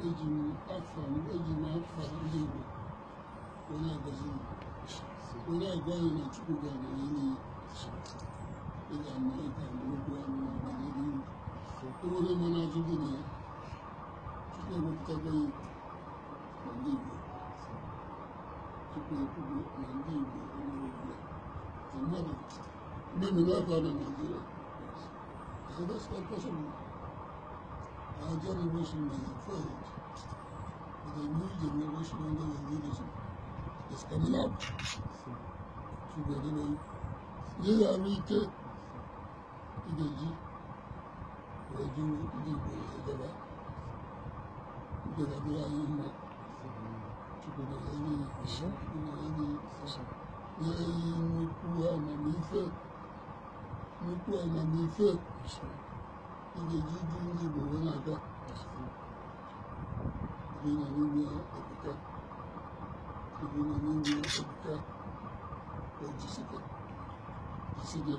eji m afọ ndị Igbo onye agọzi onye agwa anyị na Chukwu ga-agọzi n'iyi ị ga-ama ịga n'okwu ọnụ n'ọganihu onye mana ajụ gị na ya Chukwu ewepụtabeghị na ndị Igbo Chukwu ekwugo na ndị Igbo onye ọbụla na mmadụ mgbe afọ na Nigeria. So that's not possible. Our generation may have failed, but a new generation under the leadership is coming up. So we're going to reach Igeji, we're doing the Igbo, the Igbo, nnukwu amamife ị ga-eji du ndị Igbo wee na-aga ibi na n'ime ebuka ojisike jisike